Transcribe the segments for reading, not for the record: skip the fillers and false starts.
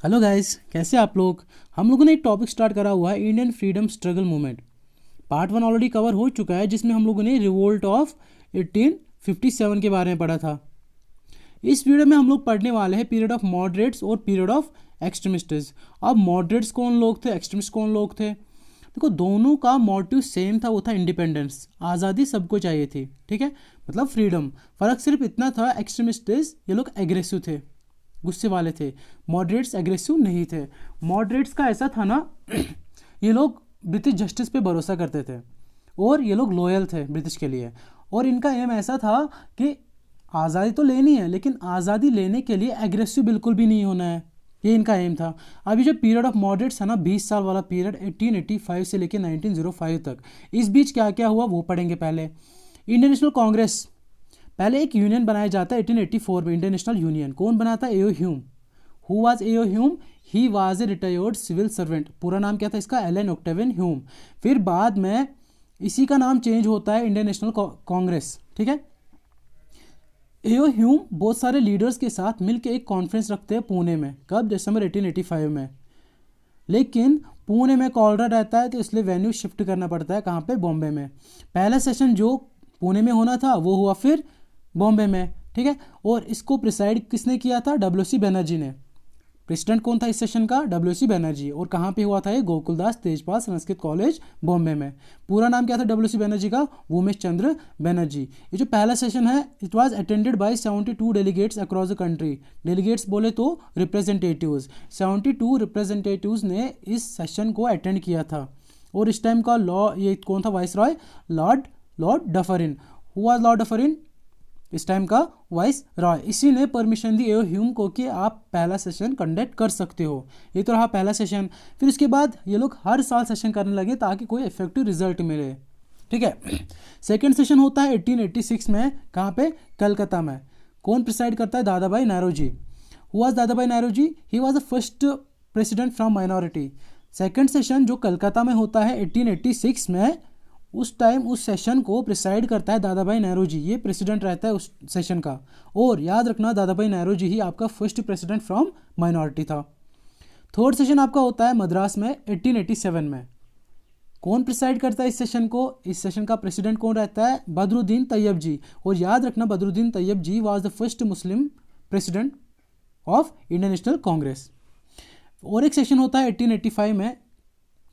Hello guys, कैसे आप लोग। हम लोगों ने एक टॉपिक स्टार्ट करा हुआ है Indian freedom struggle movement. Part 1 already cover हो चुका है, जिसमें हम लोगों ने रिवोल्ट ऑफ 1857 के बारे में पढ़ा था। इस वीडियो में हम लोग पढ़ने वाले हैं पीरियड ऑफ मॉडरेट्स और पीरियड ऑफ एक्सट्रीमिस्ट्स। अब मॉडरेट्स कौन लोग थे, एक्सट्रीमिस्ट कौन लोग थे। देखो, दोनों का मोटिव सेम था, वो था इंडिपेंडेंस, आज़ादी सबको चाहिए थी, ठीक है, मतलब फ्रीडम। फ़र्क सिर्फ इतना था, एक्सट्रीमिस्ट ये लोग एग्रेसिव थे, गुस्से वाले थे। मॉडरेट्स एग्रेसिव नहीं थे। मॉडरेट्स का ऐसा था ना ये लोग ब्रिटिश जस्टिस पे भरोसा करते थे और ये लोग लॉयल थे ब्रिटिश के लिए। और इनका एम ऐसा था कि आज़ादी तो लेनी है, लेकिन आज़ादी लेने के लिए एग्रेसिव बिल्कुल भी नहीं होना है, ये इनका एम था। अभी जो पीरियड ऑफ मॉडरेट्स है ना, 20 साल वाला पीरियड 1885 से लेकर 1905 तक, इस बीच क्या क्या हुआ वो पढ़ेंगे। पहले इंडियन नेशनल कांग्रेस, पहले एक यूनियन बनाया जाता है 1884 में, इंटरनेशनल यूनियन। कौन बनाता है? A O Hume. Who was A O Hume? He was a retired civil servant. पूरा नाम क्या था इसका? Allan Octavian Hume. फिर बाद में इसी का नाम चेंज होता है इंडियन नेशनल कांग्रेस, ठीक है। एओ ह्यूम बहुत सारे लीडर्स के साथ मिलकर एक कॉन्फ्रेंस रखते हैं पुणे में। कब? दिसंबर 1885 में। लेकिन पुणे में कॉलरा रहता है, तो इसलिए वेन्यू शिफ्ट करना पड़ता है। कहाँ पे? बॉम्बे में। पहला सेशन जो पुणे में होना था वो हुआ फिर बॉम्बे में, ठीक है। और इसको प्रिसाइड किसने किया था? डब्ल्यू सी बनर्जी ने। प्रेसिडेंट कौन था इस सेशन का? W C Banerjee. और कहाँ पे हुआ था ये? गोकुलदास तेजपाल संस्कृत कॉलेज, बॉम्बे में। पूरा नाम क्या था डब्ल्यू सी बनर्जी का? उमेश चंद्र बनर्जी। ये जो पहला सेशन है, it was attended by 72 delegates across the country. Delegates बोले तो रिप्रेजेंटेटिव्स। 72 रिप्रेजेंटेटिव्स ने इस सेशन को अटेंड किया था। और इस टाइम का ये कौन था vice Roy? Lord Dufferin. Who was Lord Dufferin? इस टाइम का वाइस रॉय। इसी ने परमिशन दी एओ ह्यूम को कि आप पहला सेशन कंडक्ट कर सकते हो। ये तो रहा पहला सेशन। फिर उसके बाद ये लोग हर साल सेशन करने लगे ताकि कोई इफेक्टिव रिजल्ट मिले, ठीक है। सेकेंड सेशन होता है 1886 में। कहाँ पे? कलकत्ता में। कौन प्रिसाइड करता है? दादा भाई Naoroji. Who was Dadabhai Naoroji? He was the first president from minority. Second session जो कलकत्ता में होता है 1886 में, उस टाइम उस सेशन को प्रिसाइड करता है दादा भाई नौरोजी। ये प्रेसिडेंट रहता है उस सेशन का। और याद रखना, दादा भाई नौरोजी ही आपका फर्स्ट प्रेसिडेंट फ्रॉम माइनॉरिटी था। थर्ड सेशन आपका होता है मद्रास में 1887 में। कौन प्रिसाइड करता है इस सेशन को? इस सेशन का प्रेसिडेंट कौन रहता है? बदरुद्दीन तैयब जी। और याद रखना, Badruddin Tyab ji was the first Muslim president of Indian national Congress. और एक सेशन होता है 1885 में,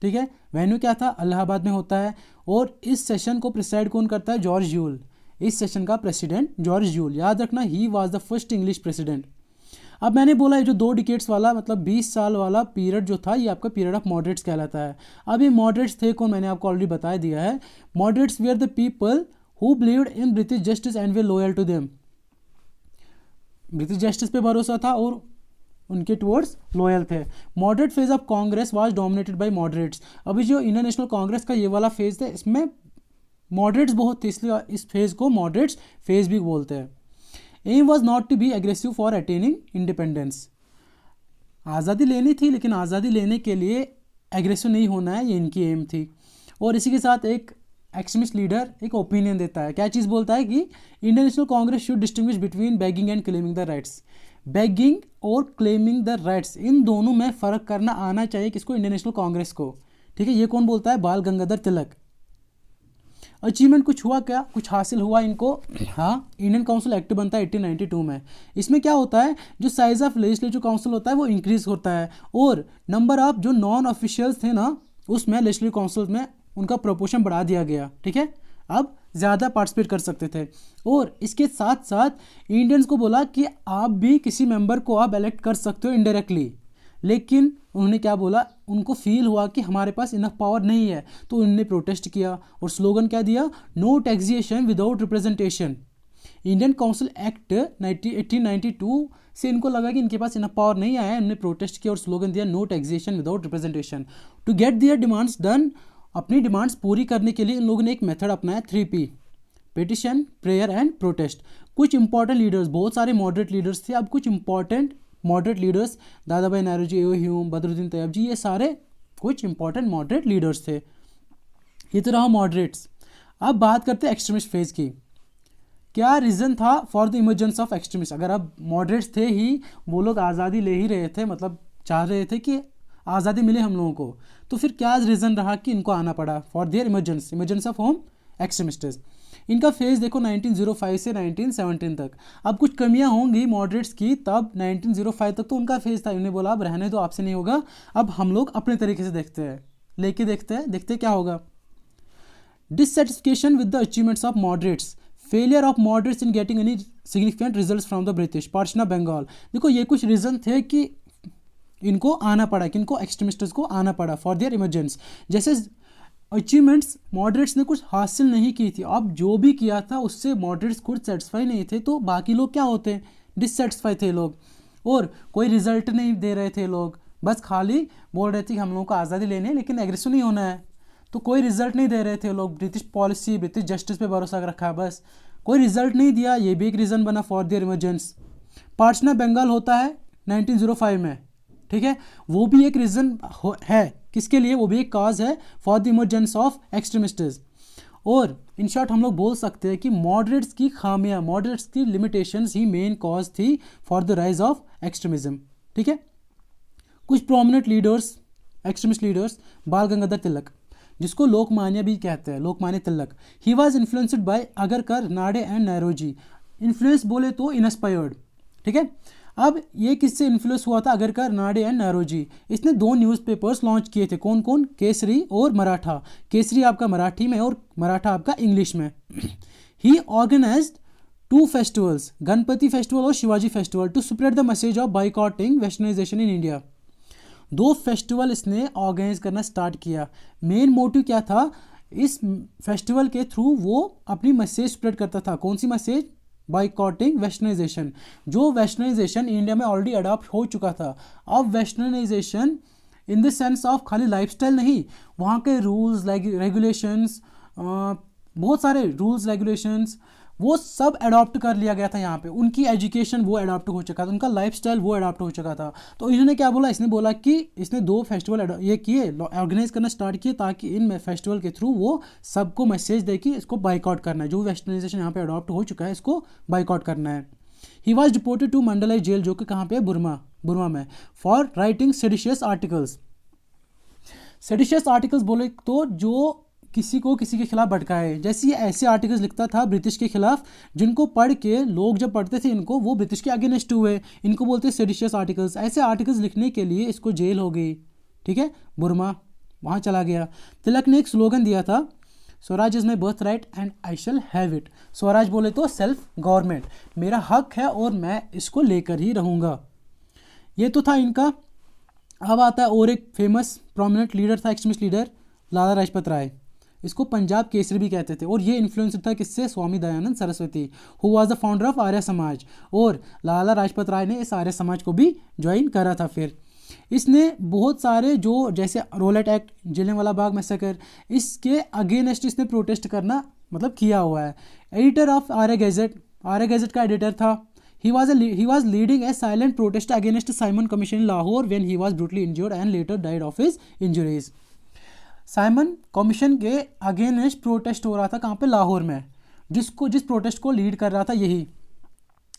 ठीक है। वेन्यू क्या था? इलाहाबाद में होता है। और इस सेशन को प्रिसाइड कौन करता है? George Yule. इस सेशन का प्रेसिडेंट जॉर्ज यूल। याद रखना, ही was the first English president. अब मैंने बोला ये जो 2 डिकेट्स वाला, मतलब 20 साल वाला पीरियड जो था, ये आपका पीरियड ऑफ मॉडरेट्स कहलाता है। अब ये मॉडरेट्स थे कौन? मैंने आपको ऑलरेडी बता दिया है। Moderates were the people who believed in British justice and were loyal to them. British justice पे भरोसा था और उनके टुवर्ड्स लॉयल थे। Moderate phase of Congress was dominated by moderates. अभी जो इंडियन नेशनल कांग्रेस का ये वाला फेज था, इसमें मॉडरेट्स बहुत थे, इसलिए इस फेज को मॉडरेट्स फेज भी बोलते हैं। Aim was not to be aggressive for attaining independence. आज़ादी लेनी थी, लेकिन आज़ादी लेने के लिए एग्रेसिव नहीं होना है, ये इनकी एम थी। और इसी के साथ एक एक्सट्रीमिस्ट लीडर एक ओपिनियन देता है। क्या चीज़ बोलता है? कि Indian national Congress should distinguish between begging and claiming the rights. Begging और क्लेमिंग द राइट्स, इन दोनों में फ़र्क करना आना चाहिए किसको? इंडियन नेशनल कांग्रेस को, ठीक है। ये कौन बोलता है? बाल गंगाधर तिलक। अचीवमेंट कुछ हुआ क्या? कुछ हासिल हुआ इनको? हाँ, इंडियन काउंसिल एक्ट बनता है 1892 में। इसमें क्या होता है? जो साइज ऑफ लेजिस्लेटिव काउंसिल होता है वो इंक्रीज होता है। और नंबर ऑफ जो नॉन ऑफिशियल्स थे ना, उसमें लेजिस्लेटिव काउंसिल में उनका प्रोपोर्शन बढ़ा दिया गया, ठीक है। अब ज़्यादा पार्टिसिपेट कर सकते थे। और इसके साथ साथ इंडियंस को बोला कि आप भी किसी मेंबर को आप इलेक्ट कर सकते हो इनडायरेक्टली। लेकिन उन्होंने क्या बोला? उनको फील हुआ कि हमारे पास इनफ पावर नहीं है, तो उन्होंने प्रोटेस्ट किया और स्लोगन क्या दिया? No taxation without representation. Indian council act 1892 से इनको लगा कि इनके पास इनफ पावर नहीं आया है, उन्होंने प्रोटेस्ट किया और स्लोगन दिया no taxation without representation. To get their demands done, अपनी डिमांड्स पूरी करने के लिए इन लोगों ने एक मेथड अपनाया, 3P: petition, prayer and protest. कुछ इंपॉर्टेंट लीडर्स, बहुत सारे मॉडरेट लीडर्स थे। अब कुछ इंपॉर्टेंट मॉडरेट लीडर्स, दादा भाई नौरोजी, एओ ह्यूम, बदरुद्दीन तैयब जी, ये सारे कुछ इंपॉर्टेंट मॉडरेट लीडर्स थे। ये तो रहा मॉडरेट्स। अब बात करते हैं एक्सट्रीमिस्ट फेज की। क्या रीज़न था for the emergence of extremist? अगर अब मॉडरेट्स थे ही, वो लोग आज़ादी ले ही रहे थे, मतलब चाह रहे थे कि आज़ादी मिले हम लोगों को, तो फिर क्या रीज़न रहा कि इनको आना पड़ा, for their emergence of home extremists. इनका फेज देखो 1905 से 1917 तक। अब कुछ कमियां होंगी मॉडरेट्स की, तब 1905 तक तो उनका फेज था, इन्हें बोला अब रहने दो, आपसे नहीं होगा, अब हम लोग अपने तरीके से देखते हैं, लेके देखते क्या होगा। Dissatisfaction with the achievements of moderates, failure of moderates in getting any significant results from the British, partition of Bengal. देखो ये कुछ रीज़न थे कि इनको आना पड़ा, कि इनको एक्सट्रीमिस्ट्स को आना पड़ा फॉर देयर इमरजेंस। जैसे अचीवमेंट्स मॉडरेट्स ने कुछ हासिल नहीं की थी, अब जो भी किया था उससे मॉडरेट्स खुद सेटिस्फाई नहीं थे, तो बाकी लोग क्या होते, डिससेटिस्फाई थे लोग, और कोई रिजल्ट नहीं दे रहे थे लोग, बस खाली बोल रहे थे कि हम लोगों को आज़ादी लेनी है लेकिन एग्रेसिव नहीं होना है, तो कोई रिजल्ट नहीं दे रहे थे लोग। ब्रिटिश पॉलिसी, ब्रिटिश जस्टिस पे भरोसा रखा, बस कोई रिजल्ट नहीं दिया, ये भी एक रीज़न बना for their emergence. Partition of Bengal होता है 1905 में, ठीक है, वो भी एक रीज़न है, किसके लिए, वो भी एक काज है for the emergence of extremists. और इन शॉर्ट हम लोग बोल सकते हैं कि मॉडरेट्स की खामियां, मॉडरेट्स की लिमिटेशंस ही मेन कॉज थी for the rise of extremism, ठीक है। कुछ प्रोमिनेंट लीडर्स, एक्सट्रीमिस्ट लीडर्स, बाल गंगाधर तिलक, जिसको लोकमान्य भी कहते हैं, Lokmanya Tilak, he was influenced by Agarkar, Nade and Naoroji. Influence बोले तो इंस्पायर्ड, ठीक है। अब ये किससे इन्फ्लुएंस हुआ था, अगरकर, नाडे एंड नेरोजी। इसने दो न्यूज़पेपर्स लॉन्च किए थे, कौन कौन, केसरी और मराठा। केसरी आपका मराठी में और मराठा आपका इंग्लिश में। He organised 2 festivals, Ganpati festival और Shivaji festival, to spread the message of boycotting westernisation in India. 2 festival इसने ऑर्गेनाइज करना स्टार्ट किया। मेन मोटिव क्या था, इस फेस्टिवल के थ्रू वो अपनी मैसेज स्प्रेड करता था। कौन सी मैसेज, बाइकॉटिंग वेस्टर्नाइजेशन। जो वेस्टर्नाइजेशन इंडिया में ऑलरेडी अडॉप्ट हो चुका था, अब westernization in the sense of खाली लाइफस्टाइल नहीं, वहाँ के रूल्स रेगुलेशंस, बहुत सारे रूल्स रेगुलेशंस, वो सब अडॉप्ट कर लिया गया था यहाँ पे। उनकी एजुकेशन वो अडॉप्ट हो चुका था, उनका लाइफस्टाइल वो अडॉप्ट हो चुका था। तो इन्होंने क्या बोला, इसने बोला कि इसने 2 फेस्टिवल ये किए, ऑर्गेनाइज करना स्टार्ट किए, ताकि इन फेस्टिवल के थ्रू वो सबको मैसेज दे कि इसको बाइकआउट करना है, जो वेस्टर्नाइजेशन यहाँ पे अडॉप्ट हो चुका है इसको बाइकआउट करना है। He was deported to Mandalay jail, जो कि कहाँ पे, बुरमा में, for writing seditious articles. Seditious articles बोले तो जो किसी को किसी के खिलाफ भड़काए, जैसे ये ऐसे आर्टिकल्स लिखता था ब्रिटिश के खिलाफ, जिनको पढ़ के लोग जब पढ़ते थे इनको, वो ब्रिटिश के अगेंस्ट हुए, इनको बोलते हैं सेडिशियस आर्टिकल्स। ऐसे आर्टिकल्स लिखने के लिए इसको जेल हो गई, ठीक है, बुरमा, वहाँ चला गया। तिलक ने एक स्लोगन दिया था, swaraj is my birth right and I shall have it. Swaraj बोले तो सेल्फ गवर्नमेंट, मेरा हक है और मैं इसको लेकर ही रहूँगा। ये तो था इनका। अब आता है और एक फेमस प्रोमिनेंट लीडर था, एक्सट्रीमिस्ट लीडर, लाला लाजपत राय। इसको पंजाब केसरी भी कहते थे, और ये इन्फ्लुएंसर था किससे, Swami Dayanand Saraswati, who was the founder of Arya Samaj. और लाला लाजपत राय ने इस आर्य समाज को भी ज्वाइन करा था। फिर इसने बहुत सारे जो जैसे roulette act, Jallianwala Bagh massacre, इसके अगेंस्ट इसने प्रोटेस्ट करना मतलब किया हुआ है। एडिटर ऑफ आर्य गैजेट का एडिटर था। He was leading a silent protest against Simon Commission in Lahore when he was brutally injured and later died of his injuries. Simon commission के against protest हो रहा था, कहाँ पे, लाहौर में, जिस प्रोटेस्ट को लीड कर रहा था यही,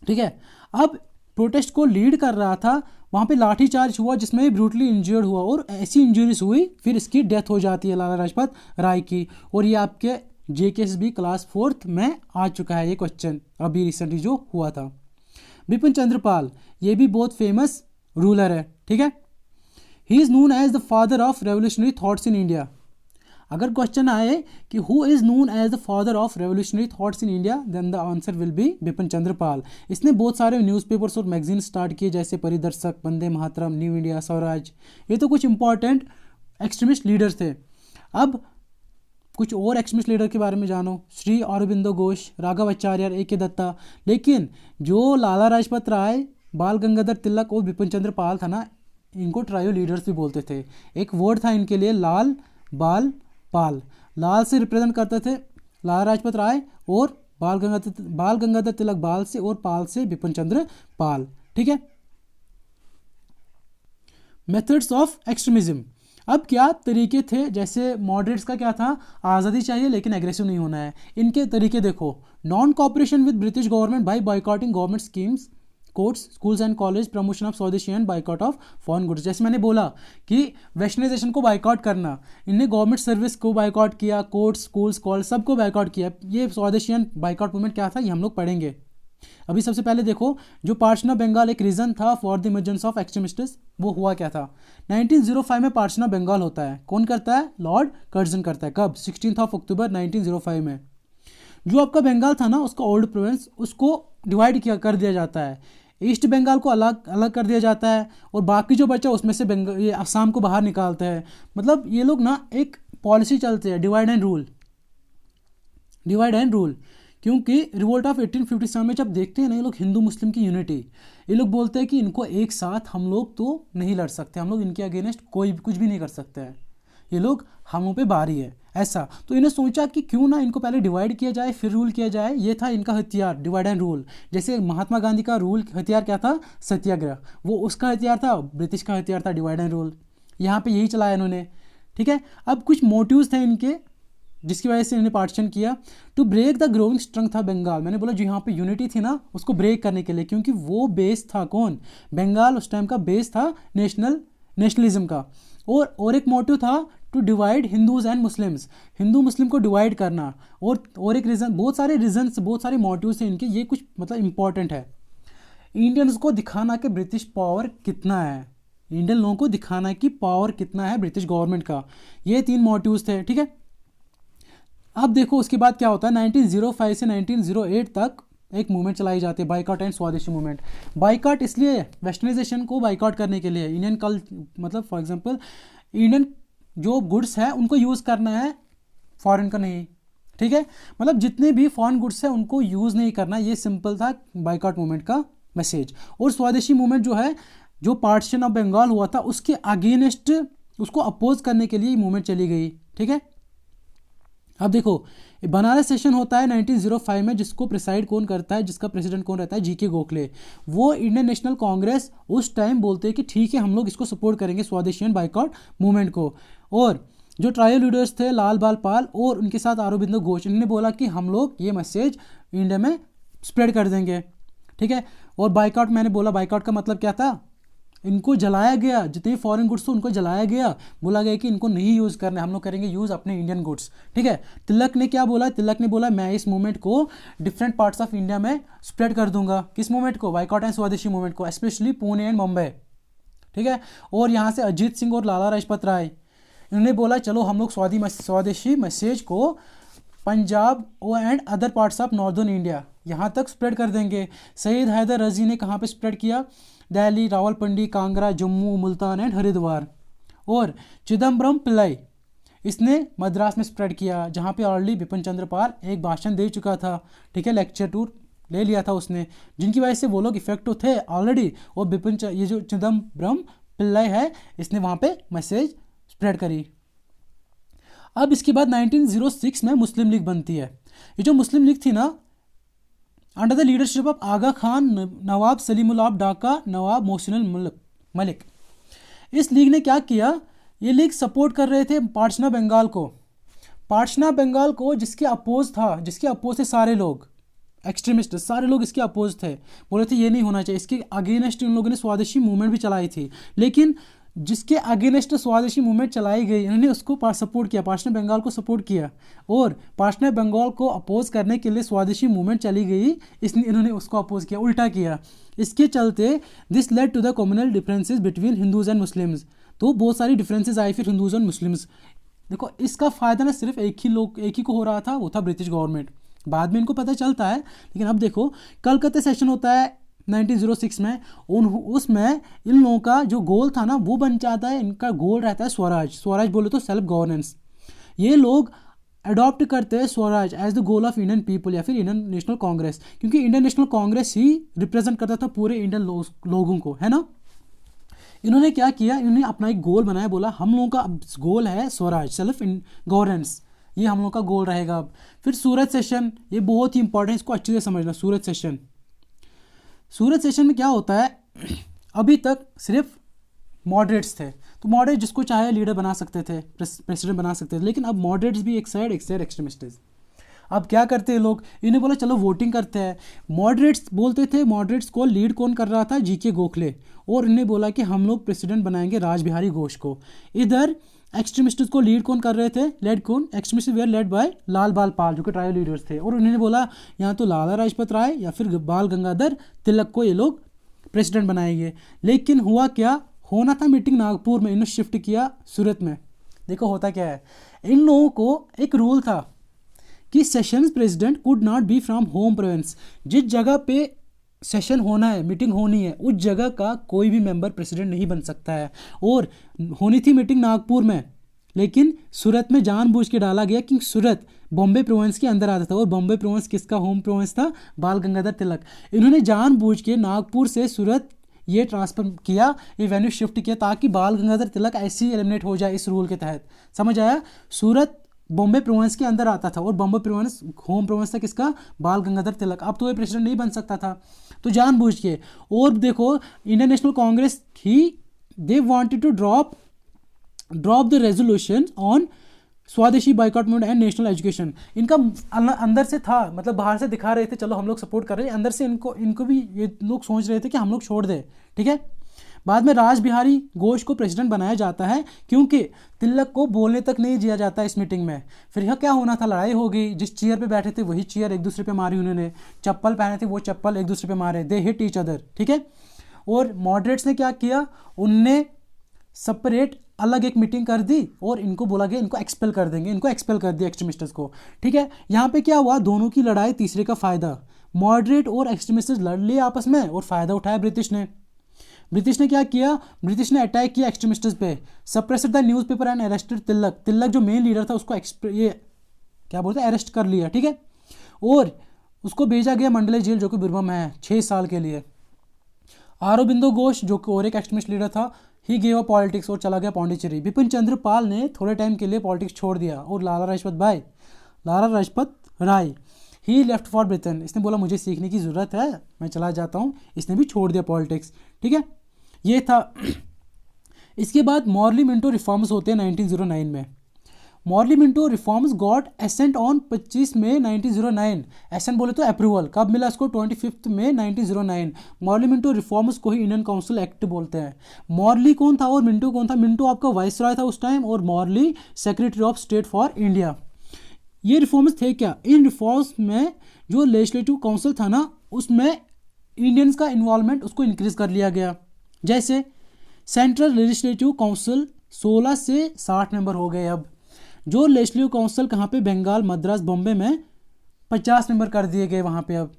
ठीक है। अब प्रोटेस्ट को लीड कर रहा था, वहाँ पे लाठीचार्ज हुआ जिसमें ब्रूटली इंजर्ड हुआ, और ऐसी इंजरीज हुई फिर इसकी डेथ हो जाती है लाला लाजपत राय की। और ये आपके JKSB क्लास 4th में आ चुका है ये क्वेश्चन, अभी रिसेंटली जो हुआ था। बिपिन चंद्र पाल, ये भी बहुत फेमस रूलर है, ठीक है। He is known as the father of revolutionary thoughts in India. अगर क्वेश्चन आए कि who is known as the father of revolutionary thoughts in India, then the answer will be Bipin Chandra Pal. इसने बहुत सारे न्यूज़पेपर्स और मैगजीन स्टार्ट किए, जैसे Paridarshak, Vande Mataram, New India, Swaraj. ये तो कुछ इंपॉर्टेंट एक्सट्रीमिस्ट लीडर्स थे। अब कुछ और एक्सट्रीमिस्ट लीडर के बारे में जानो, श्री अरबिंदो घोष, राघवाचार्य, AK दत्ता। लेकिन जो लाला लाजपत राय, बाल गंगाधर तिलक और बिपिन चंद्र पाल था ना, इनको ट्रायो लीडर्स भी बोलते थे। एक वर्ड था इनके लिए, लाल, बाल, पाल। लाल से रिप्रेजेंट करते थे लाला लाजपत राय, और बाल गंगाधर तिलक बाल से, और पाल से बिपिन चंद्र पाल, ठीक है। मेथड्स ऑफ एक्सट्रीमिज्म, अब क्या तरीके थे, जैसे मॉडरेट्स का क्या था, आज़ादी चाहिए लेकिन एग्रेसिव नहीं होना है। इनके तरीके देखो, non cooperation with British government by boycotting government schemes courts, schools and college, promotion of swadeshi and boycott of foreign goods. जैसे मैंने बोला कि वेस्टर्नाइजेशन को बाइकआउट करना, इनने गवर्नमेंट सर्विस को बाइकआउट किया, कोर्ट्स, स्कूल्स, कॉलेज सबको बाइकआउट किया। ये स्वदेशी एंड बाइकआउट मूवमेंट क्या था, ये हम लोग पढ़ेंगे। अभी सबसे पहले देखो, जो पार्टीशन ऑफ बंगाल एक रीजन था for the emergence of extremists, वो हुआ क्या था। 1905 में पार्टीशन ऑफ बंगाल होता है। कौन करता है, लॉर्ड कर्जन करता है। कब, 16 अक्टूबर 1905 में। जो आपका बंगाल था ना, उसका ओल्ड प्रोविंस, उसको डिवाइड किया कर दिया जाता है। ईस्ट बंगाल को अलग अलग कर दिया जाता है और बाकी जो बचा उसमें से ये असम को बाहर निकालते हैं। मतलब ये लोग ना एक पॉलिसी चलते हैं, divide and rule, divide and rule. क्योंकि रिवोल्ट ऑफ 1857 में जब देखते हैं ना ये लोग हिंदू मुस्लिम की यूनिटी, ये लोग बोलते हैं कि इनको एक साथ हम लोग तो नहीं लड़ सकते, हम लोग इनके अगेंस्ट कोई कुछ भी नहीं कर सकते हैं, ये लोग हम पे भारी है ऐसा। तो इन्हें सोचा कि क्यों ना इनको पहले डिवाइड किया जाए फिर रूल किया जाए। ये था इनका हथियार, डिवाइड एंड रूल। जैसे महात्मा गांधी का रूल हथियार क्या था, सत्याग्रह, वो उसका हथियार था, ब्रिटिश का हथियार था डिवाइड एंड रूल। यहाँ पे यही चलाया इन्होंने, ठीक है। अब कुछ मोटिव्स थे इनके जिसकी वजह से इन्होंने पार्टीशन किया। To break the growing strength था बंगाल, मैंने बोला जो यहाँ पे यूनिटी थी ना उसको ब्रेक करने के लिए, क्योंकि वो बेस था कौन, बंगाल उस टाइम का बेस था नेशनलिज्म का। और एक मोटिव था to divide Hindus and Muslims, हिंदू मुस्लिम को डिवाइड करना। और एक रीज़न, बहुत सारे रीजन्स, बहुत सारे मोटिव्स हैं इनके, ये कुछ मतलब इंपॉर्टेंट है। इंडियंस को दिखाना कि ब्रिटिश पावर कितना है, इंडियन लोगों को दिखाना कि पावर कितना है ब्रिटिश गवर्नमेंट का, ये 3 मोटिव्स थे, ठीक है। अब देखो उसके बाद क्या होता है, 1905 से 1908 तक एक मूवमेंट चलाई जाती है, बाइकआउट एंड स्वदेशी मूवमेंट। बाइकआउट इसलिए वेस्टर्नाइजेशन को बाइकआउट करने के लिए, इंडियन मतलब फॉर एग्जांपल इंडियन जो गुड्स है उनको यूज़ करना है, फॉरेन का नहीं, ठीक है। मतलब जितने भी फॉरेन गुड्स है उनको यूज़ नहीं करना, ये सिंपल था बाइकआउट मूवमेंट का मैसेज। और स्वदेशी मूवमेंट जो है, जो पार्टीशन ऑफ बंगाल हुआ था उसके अगेंस्ट, उसको अपोज करने के लिए मूवमेंट चली गई, ठीक है। अब देखो बनारस सेशन होता है 1905 में, जिसको प्रिसाइड कौन करता है, जिसका प्रेसिडेंट कौन रहता है, जीके गोखले। वो इंडियन नेशनल कांग्रेस उस टाइम बोलते हैं कि ठीक है हम लोग इसको सपोर्ट करेंगे स्वदेशी एंड बाइकआउट मूवमेंट को। और जो ट्रायल लीडर्स थे लाल बाल पाल और उनके साथ अरबिंदो घोष, इन्होंने बोला कि हम लोग ये मैसेज इंडिया में स्प्रेड कर देंगे, ठीक है। और बाइकआउट, मैंने बोला बाइकआउट का मतलब क्या था, इनको जलाया गया, जितने फॉरेन गुड्स थे उनको जलाया गया, बोला गया कि इनको नहीं यूज़ करना, हम लोग करेंगे यूज़ अपने इंडियन गुड्स, ठीक है। तिलक ने क्या बोला, तिलक ने बोला मैं इस मूवमेंट को डिफरेंट पार्ट्स ऑफ इंडिया में स्प्रेड कर दूंगा। किस मूवमेंट को, बाइकआउट एंड स्वदेशी मूवमेंट को, स्पेशली पुणे एंड मुंबई, ठीक है। और यहाँ से अजीत सिंह और लाला लाजपत राय, इन्होंने बोला चलो हम लोग स्वदेशी मैसेज को Punjab and other parts of northern India यहाँ तक स्प्रेड कर देंगे। सैयद हैदर रजी ने कहाँ पे स्प्रेड किया, दिल्ली, रावलपिंडी, कांगड़ा, जम्मू, मुल्तान एंड हरिद्वार। और चिदम्बरम पिल्लाई, इसने मद्रास में स्प्रेड किया, जहाँ पे ऑलरेडी बिपिन चंद्र पाल एक भाषण दे चुका था, ठीक है, लेक्चर टूर ले लिया था उसने, जिनकी वजह से वो लोग इफेक्टिव थे ऑलरेडी। और ये जो चिदम्बरम पिल्लाई है, इसने वहाँ पे मैसेज स्प्रेड करी। अब इसके बाद 1906 में मुस्लिम लीग बनती है। ये जो मुस्लिम लीग थी ना, अंडर द लीडरशिप ऑफ आगा खान, नवाब सलीमुल्लाह ढाका, नवाब मोहसिन मलिक। इस लीग ने क्या किया, ये लीग सपोर्ट कर रहे थे पार्टीशन ऑफ बंगाल को, पार्टीशन ऑफ बंगाल को, जिसके अपोज था, जिसके अपोज थे सारे लोग, एक्सट्रीमिस्ट सारे लोग इसके अपोज थे, बोले थे ये नहीं होना चाहिए। इसके अगेंस्ट इन लोगों ने स्वदेशी मूवमेंट भी चलाई थी, लेकिन जिसके अगेंस्ट स्वदेशी मूवमेंट चलाई गई इन्होंने उसको सपोर्ट किया, पार्टीशन बंगाल को सपोर्ट किया। और पार्टीशन बंगाल को अपोज करने के लिए स्वदेशी मूवमेंट चली गई, इसने इन्होंने उसको अपोज किया, उल्टा किया। इसके चलते this led to the communal differences between Hindus and Muslims, तो बहुत सारी डिफरेंसेस आई फिर हिंदूज एंड मुस्लिम्स। देखो इसका फ़ायदा ना सिर्फ एक ही को हो रहा था, वो था ब्रिटिश गवर्नमेंट, बाद में इनको पता चलता है। लेकिन अब देखो कलकत्ता सेशन होता है 1906 में, उसमें इन लोगों का जो गोल था ना वो बन जाता है, इनका गोल रहता है स्वराज, स्वराज बोले तो सेल्फ गवर्नेंस। ये लोग अडॉप्ट करते हैं swaraj as the goal of Indian people या फिर इंडियन नेशनल कांग्रेस, क्योंकि इंडियन नेशनल कांग्रेस ही रिप्रेजेंट करता था पूरे इंडियन लोगों को, है ना। इन्होंने क्या किया, इन्होंने अपना एक गोल बनाया, बोला हम लोगों का गोल है स्वराज, सेल्फ गवर्नेंस, ये हम लोग का गोल रहेगा। अब फिर सूरत सेशन, ये बहुत ही इंपॉर्टेंट, इसको अच्छे से समझना। सूरत सेशन में क्या होता है, अभी तक सिर्फ मॉडरेट्स थे, तो मॉडरेट जिसको चाहे लीडर बना सकते थे, प्रेसिडेंट बना सकते थे, लेकिन अब मॉडरेट्स भी एक साइड एक्सट्रीमिस्ट। अब क्या करते हैं लोग, इन्हें बोला चलो वोटिंग करते हैं। मॉडरेट्स बोलते थे, मॉडरेट्स को लीड कौन कर रहा था, जीके गोखले, और इन्हें बोला कि हम लोग प्रेसिडेंट बनाएंगे राज बिहारी घोष को। इधर एक्सट्रीमिस्ट्स को लीड कौन कर रहे थे, लेड कौन, एक्सट्रीमिस्ट वेयर लेड बाय लाल बाल पाल जो कि ट्राइबल लीडर्स थे, और उन्होंने बोला यहाँ तो लाला लाजपत राय या फिर बाल गंगाधर तिलक को ये लोग प्रेसिडेंट बनाएंगे। लेकिन हुआ क्या, होना था मीटिंग नागपुर में, इन्होंने शिफ्ट किया सूरत में। देखो होता क्या है, इन लोगों को एक रूल था कि sessions president could not be from home province. जिस जगह पे सेशन होना है, मीटिंग होनी है, उस जगह का कोई भी मेंबर प्रेसिडेंट नहीं बन सकता है। और होनी थी मीटिंग नागपुर में, लेकिन सूरत में जानबूझ के डाला गया कि सूरत बॉम्बे प्रोविंस के अंदर आता था, और बॉम्बे प्रोविंस किसका होम प्रोविंस था, बाल गंगाधर तिलक। इन्होंने जानबूझ के नागपुर से सूरत ये ट्रांसफर किया, ये वेन्यू शिफ्ट किया, ताकि बाल गंगाधर तिलक ऐसे ही एलिमिनेट हो जाए इस रूल के तहत। समझ आया, सूरत बॉम्बे प्रोविंस के अंदर आता था, और बॉम्बे प्रोविंस होम प्रोविंस था किसका, बाल गंगाधर तिलक। अब तो ये प्रेसिडेंट नहीं बन सकता था, तो जानबूझ के। और देखो इंडियन नेशनल कांग्रेस ही they wanted to drop the resolution on swadeshi boycott movement and national education. इनका अंदर से था, मतलब बाहर से दिखा रहे थे चलो हम लोग सपोर्ट कर रहे हैं, अंदर से इनको भी ये लोग सोच रहे थे कि हम लोग छोड़ दें, ठीक है। बाद में राज बिहारी घोष को प्रेसिडेंट बनाया जाता है, क्योंकि तिलक को बोलने तक नहीं दिया जाता इस मीटिंग में। फिर यह क्या होना था, लड़ाई हो गई, जिस चेयर पे बैठे थे वही चेयर एक दूसरे पे मारी उन्होंने, चप्पल पहने थे वो चप्पल एक दूसरे पे मारे, दे हिट ईच अदर, ठीक है। और मॉडरेट्स ने क्या किया, उनने सेपरेट अलग एक मीटिंग कर दी, और इनको बोला गया इनको एक्सपेल कर देंगे, इनको एक्सपेल कर दिया एक्सट्रीमिस्ट्स को, ठीक है। यहाँ पे क्या हुआ, दोनों की लड़ाई, तीसरे का फायदा। मॉडरेट और एक्सट्रीमिस्ट्स लड़ लिए आपस में, और फायदा उठाया ब्रिटिश ने। ब्रिटिश ने क्या किया, ब्रिटिश ने अटैक किया एक्सट्रीमिस्ट्स पे, suppressed the newspaper and arrested Tilak. Tilak जो मेन लीडर था उसको ये क्या बोलते हैं, अरेस्ट कर लिया, ठीक है। और उसको भेजा गया मंडले जेल जो कि बिरबम है 6 साल के लिए। अरबिंदो घोष जो कि और एक एक्सट्रीमिस्ट लीडर था, ही गेव अप पॉलिटिक्स और चला गया पौंडीचेरी। बिपिन चंद्र पाल ने थोड़े टाइम के लिए पॉलिटिक्स छोड़ दिया, और लाला लाजपत राय ही लेफ्ट फॉर ब्रिटेन। इसने बोला मुझे सीखने की ज़रूरत है, मैं चला जाता हूँ, इसने भी छोड़ दिया पॉलिटिक्स, ठीक है। ये था। इसके बाद मॉर्ली मिंटो रिफॉर्म्स होते हैं 1909 में। Morley Minto reforms got assent on 25 May 1909। Assent बोले तो अप्रूवल, कब मिला इसको, 25 मई 1909। मॉर्ली मिंटो रिफॉर्म्स को ही इंडियन काउंसिल एक्ट बोलते हैं। मॉर्ली कौन था और मिंटो कौन था, मिंटो आपका वाइसरॉय था उस टाइम, और Morley secretary of state for India. ये रिफॉर्म्स थे क्या, इन रिफॉर्म्स में जो लेजिस्लेटिव काउंसिल था ना, उसमें इंडियंस का इन्वॉल्वमेंट उसको इंक्रीज कर लिया गया। जैसे सेंट्रल लेजिस्लेटिव काउंसिल 16 से 60 मेंबर हो गए। अब जो लेजिस्लेटिव काउंसिल कहाँ पे, बंगाल, मद्रास, बॉम्बे में 50 मेंबर कर दिए गए वहाँ पे अब।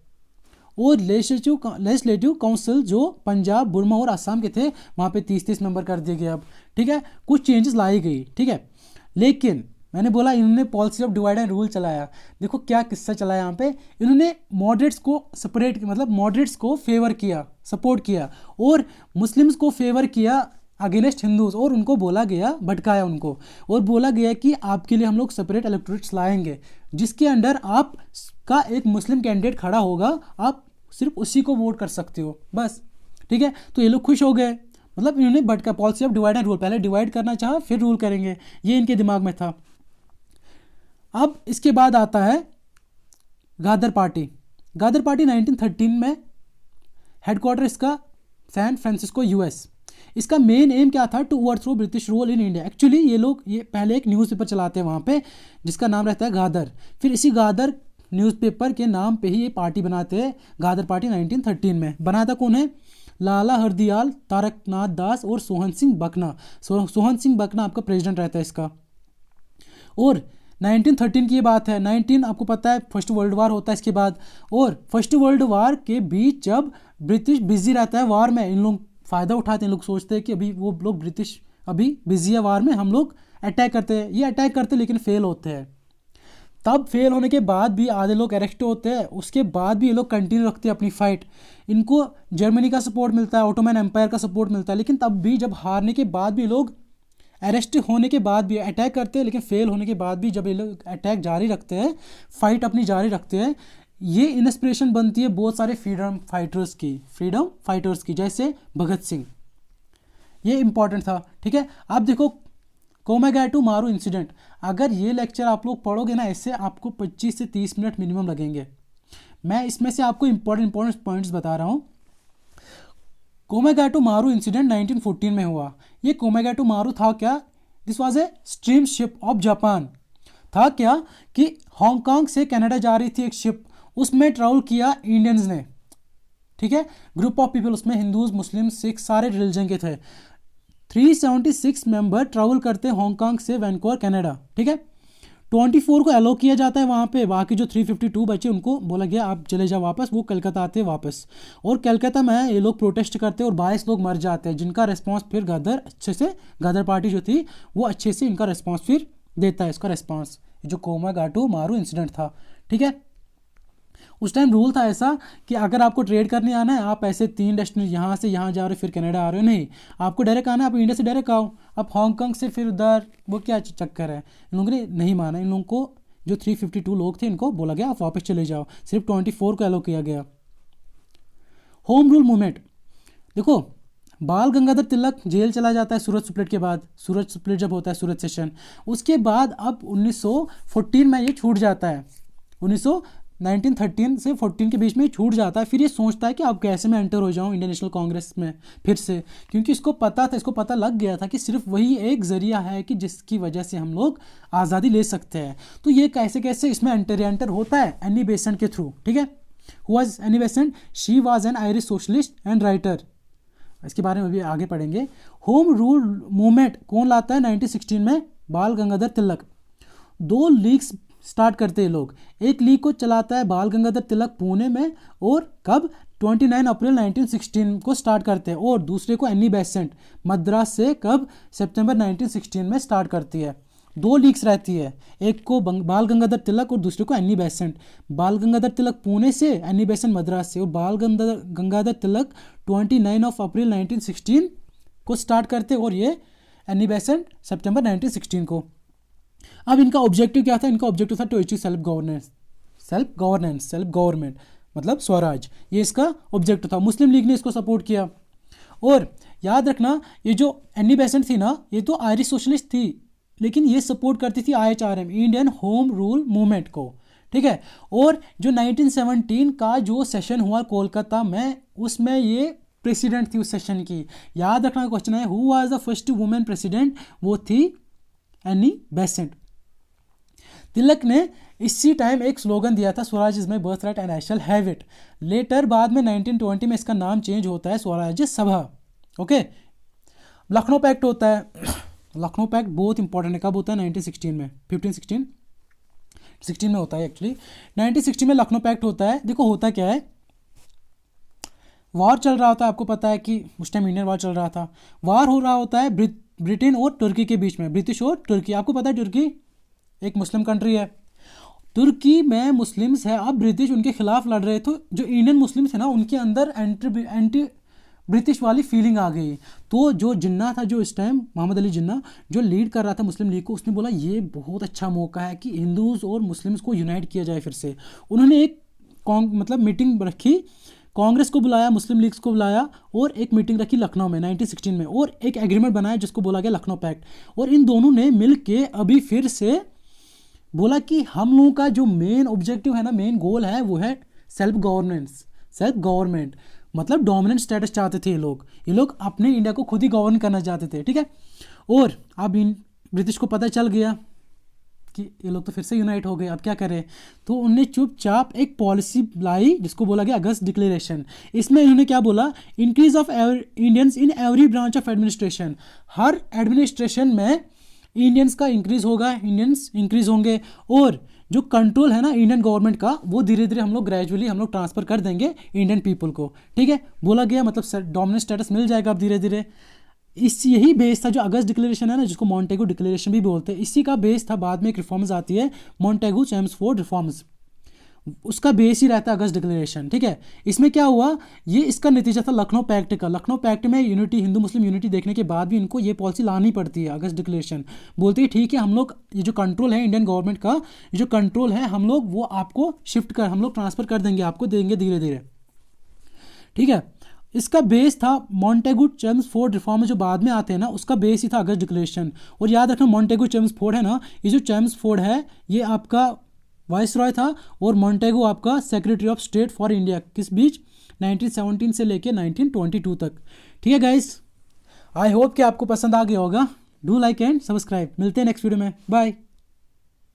और लेजिस्लेटिव काउंसिल जो पंजाब, बुर्मा और असम के थे वहाँ पे 30-30 मेंबर कर दिए गए अब, ठीक है। कुछ चेंजेस लाई गई, ठीक है। लेकिन मैंने बोला इन्होंने policy of divide and rule चलाया। देखो क्या किस्सा चला यहाँ पे, इन्होंने मॉडरेट्स को सेपरेट, मतलब मॉडरेट्स को फेवर किया, सपोर्ट किया, और मुस्लिम्स को फेवर किया अगेंस्ट हिंदूज, और उनको बोला गया, भटकाया उनको, और बोला गया कि आपके लिए हम लोग सेपरेट इलेक्टोरेट्स लाएंगे, जिसके अंडर आप का एक मुस्लिम कैंडिडेट खड़ा होगा, आप सिर्फ उसी को वोट कर सकते हो बस, ठीक है। तो ये लोग खुश हो गए, मतलब इन्होंने भटका, policy of divide and rule, पहले डिवाइड करना चाहा फिर रूल करेंगे, ये इनके दिमाग में था। अब इसके बाद आता है गादर पार्टी। गादर पार्टी 1913 में, हेडक्वार्टर इसका सैन फ्रांसिस्को यूएस। इसका मेन एम क्या था, to overthrow British rule in India. Actually ये पहले एक न्यूज़पेपर चलाते हैं वहाँ पे, जिसका नाम रहता है गादर। फिर इसी गादर न्यूज़पेपर के नाम पे ही ये पार्टी बनाते हैं, गादर पार्टी 1913 में। बनाया था कौन है, लाला हरदयाल, तारकनाथ दास और सोहन सिंह बकना। सोहन सिंह बकना आपका प्रेसिडेंट रहता है इसका। और 1913 की ये बात है, 19 आपको पता है फर्स्ट वर्ल्ड वार होता है इसके बाद, और फर्स्ट वर्ल्ड वार के बीच जब ब्रिटिश बिजी रहता है वार में, इन लोग फ़ायदा उठाते हैं, लोग सोचते हैं कि अभी वो लोग ब्रिटिश अभी बिजी है वार में, हम लोग अटैक करते हैं। ये अटैक करते हैं लेकिन फेल होते हैं। तब फेल होने के बाद भी आधे लोग अरेस्ट होते हैं, उसके बाद भी ये लोग कंटिन्यू रखते हैं अपनी फाइट। इनको जर्मनी का सपोर्ट मिलता है, ऑटोमन एम्पायर का सपोर्ट मिलता है, लेकिन तब भी जब हारने के बाद भी लोग अरेस्ट होने के बाद भी अटैक करते हैं, लेकिन फेल होने के बाद भी जब ये लोग अटैक जारी रखते हैं, फाइट अपनी जारी रखते हैं, ये इंस्पिरेशन बनती है बहुत सारे फ्रीडम फाइटर्स की, जैसे भगत सिंह। ये इंपॉर्टेंट था, ठीक है। आप देखो कोमागैटू मारू इंसिडेंट, अगर ये लेक्चर आप लोग पढ़ोगे ना ऐसे आपको 25 से 30 मिनट मिनिमम लगेंगे। मैं इसमें से आपको इंपॉर्टेंट पॉइंट्स बता रहा हूँ। कोमागैटू मारू इंसिडेंट 1914 में हुआ। ये कोमागैटू मारू था क्या? This was a stream ship of Japan. था क्या कि हांगकांग से कनाडा जा रही थी एक शिप, उसमें ट्रैवल किया इंडियंस ने, ठीक है, ग्रुप ऑफ पीपल, उसमें हिंदूज, मुस्लिम, सिख, सारे रिलीजन के थे। 376 मेंबर ट्रैवल करते हांगकांग से वैंकूवर कनाडा, ठीक है। 24 को अलो किया जाता है वहाँ पे, बाकी जो 352 बचे उनको बोला गया आप चले जाओ वापस, वो कलकत्ता आते हैं वापस। और कलकत्ता में ये लोग प्रोटेस्ट करते हैं और 22 लोग मर जाते हैं, जिनका रिस्पॉन्स फिर गदर पार्टी जो थी वो अच्छे से इनका रिस्पॉन्स फिर देता है, इसका रिस्पॉन्स, जो कोमागैटू मारू इंसिडेंट था, ठीक है। उस टाइम रूल था ऐसा कि अगर आपको ट्रेड करने आना है, आप ऐसे 3 डेस्टिनेशन, यहाँ से यहाँ जा रहे हो फिर कनाडा आ रहे हो, नहीं, आपको डायरेक्ट आना है, आप इंडिया से डायरेक्ट आओ, आप हांगकांग से फिर उधर, वो क्या चक्कर है। इन लोगों ने नहीं माना, इन लोगों को जो 352 लोग थे इनको बोला गया आप वापस चले जाओ, सिर्फ 24 को अलो किया गया। होम रूल मूवमेंट, देखो बाल गंगाधर तिलक जेल चला जाता है सूरत स्प्लिट के बाद, सूरत स्प्लिट जब होता है सूरत सेशन, उसके बाद अब 1914 में ये छूट जाता है, 1913 से 14 के बीच में छूट जाता है। फिर ये सोचता है कि अब कैसे मैं एंटर हो जाऊं इंडियन नेशनल कांग्रेस में फिर से, क्योंकि इसको पता था, इसको पता लग गया था कि सिर्फ वही एक जरिया है कि जिसकी वजह से हम लोग आज़ादी ले सकते हैं। तो ये कैसे कैसे इसमें एंटर होता है एनी बेसेंट के थ्रू, ठीक है। Who was Annie Besant? She was an Irish socialist and writer, इसके बारे में भी आगे पढ़ेंगे। होम रूल मूवमेंट कौन लाता है 1916 में? बाल गंगाधर तिलक। 2 लीग्स स्टार्ट करते हैं लोग, एक लीग को चलाता है बाल गंगाधर तिलक पुणे में, और कब 29 अप्रैल 1916 को स्टार्ट करते हैं, और दूसरे को एनी बेसेंट मद्रास से कब सितंबर 1916 में स्टार्ट करती है। 2 लीग्स रहती है, एक को बाल गंगाधर तिलक और दूसरे को एनी बेसेंट। बाल गंगाधर तिलक पुणे से, एनी बेसेंट मद्रास से, और बाल गंगाधर तिलक 29 अप्रैल 1916 को स्टार्ट करते, और ये एनी बेसेंट सितंबर 1916 को। अब इनका ऑब्जेक्टिव क्या था? इनका ऑब्जेक्टिव था टू अचीव सेल्फ गवर्नमेंट मतलब स्वराज, ये इसका ऑब्जेक्टिव था। मुस्लिम लीग ने इसको सपोर्ट किया। और याद रखना ये जो एनी बेसेंट थी ना, ये तो आयरिश सोशलिस्ट थी, लेकिन ये सपोर्ट करती थी IHRM, Indian home rule movement को, ठीक है। और जो 1917 का जो सेशन हुआ कोलकाता में, उसमें ये प्रेसिडेंट थी उस सेशन की। याद रखना क्वेश्चन है, who was the first women president? वो थी एनी बेसेंट। तिलक ने इसी टाइम एक स्लोगन दिया था, swaraj is my birth right and I shall have it. Later बाद में 1920 में इसका नाम चेंज होता है स्वराज्य सभा, ओके। लखनऊ पैक्ट होता है, लखनऊ पैक्ट बहुत इंपॉर्टेंट है, कब होता है? 1916 में, 16 में होता है एक्चुअली। 1916 में लखनऊ पैक्ट होता है। देखो होता क्या है, वॉर चल रहा होता है, आपको पता है कि उस टाइम इंडियन वॉर चल रहा था। वॉर हो रहा होता है ब्रिटेन और तुर्की के बीच में, ब्रिटिश और तुर्की। आपको पता है तुर्की एक मुस्लिम कंट्री है, तुर्की में मुस्लिम्स है। अब ब्रिटिश उनके खिलाफ लड़ रहे, तो जो इंडियन मुस्लिम्स है ना, उनके अंदर एंटी ब्रिटिश वाली फीलिंग आ गई। तो जो जिन्ना था, जो इस टाइम मोहम्मद अली जिन्ना जो लीड कर रहा था मुस्लिम लीग को, उसने बोला ये बहुत अच्छा मौका है कि हिंदूज और मुस्लिम्स को यूनाइट किया जाए फिर से। उन्होंने एक मीटिंग रखी, कांग्रेस को बुलाया, मुस्लिम लीग्स को बुलाया, और एक मीटिंग रखी लखनऊ में 1916 में, और एक एग्रीमेंट बनाया जिसको बोला गया लखनऊ पैक्ट। और इन दोनों ने मिल के अभी फिर से बोला कि हम लोगों का जो मेन ऑब्जेक्टिव है ना, मेन गोल है, वो है सेल्फ गवर्नमेंट, मतलब डोमिनेंट स्टेटस चाहते थे ये लोग अपने इंडिया को खुद ही गवर्न करना चाहते थे, ठीक है। और अब इन ब्रिटिश को पता चल गया कि ये लोग तो फिर से यूनाइट हो गए, अब क्या करें? तो उन्होंने चुपचाप एक पॉलिसी लाई जिसको बोला गया अगस्त डिक्लेरेशन। इसमें इन्होंने क्या बोला? Increase of Indians in every branch of administration, her administration में इंडियंस का इंक्रीज होगा, इंडियंस इंक्रीज होंगे, और जो कंट्रोल है ना इंडियन गवर्नमेंट का, वो धीरे धीरे हम लोग ग्रेजुअली हम लोग ट्रांसफर कर देंगे इंडियन पीपल को, ठीक है। बोला गया मतलब डोमिनेंट स्टेटस मिल जाएगा अब धीरे धीरे। यही बेस था जो अगस्त डिक्लेरेशन है ना, जिसको मॉन्टेगू डिक्लेरेशन भी बोलते हैं, इसी का बेस था। बाद में एक रिफॉर्म्स आती है मॉन्टेगू चेम्सफोर्ड रिफॉर्म्स, उसका बेस ही रहता है अगस्त डिक्लेरेशन, ठीक है। इसमें क्या हुआ, ये इसका नतीजा था लखनऊ पैक्ट का। लखनऊ पैक्ट में यूनिटी, हिंदू मुस्लिम यूनिटी देखने के बाद भी इनको ये पॉलिसी लानी पड़ती है। अगस्त डिक्लेरेशन बोलती है ठीक है, हम लोग ये जो कंट्रोल है इंडियन गवर्नमेंट का, ये जो कंट्रोल है हम लोग वो आपको हम लोग ट्रांसफर कर देंगे, आपको देंगे धीरे धीरे, ठीक है। इसका बेस था मॉन्टेगू चेम्सफोर्ड रिफॉर्म जो बाद में आते हैं ना, उसका बेस ही था अगस्त डिक्लेरेशन। और याद रखना मॉन्टेगू चेम्सफोर्ड है ना, ये जो चेम्सफोर्ड है ये आपका वाइस रॉय था और मॉन्टेगू आपका secretary of state for India, किस बीच 1917 से लेके 1922 तक। ठीक है गाइस, आई होप कि आपको पसंद आ गया होगा। Do like and subscribe. मिलते हैं नेक्स्ट वीडियो में, बाय।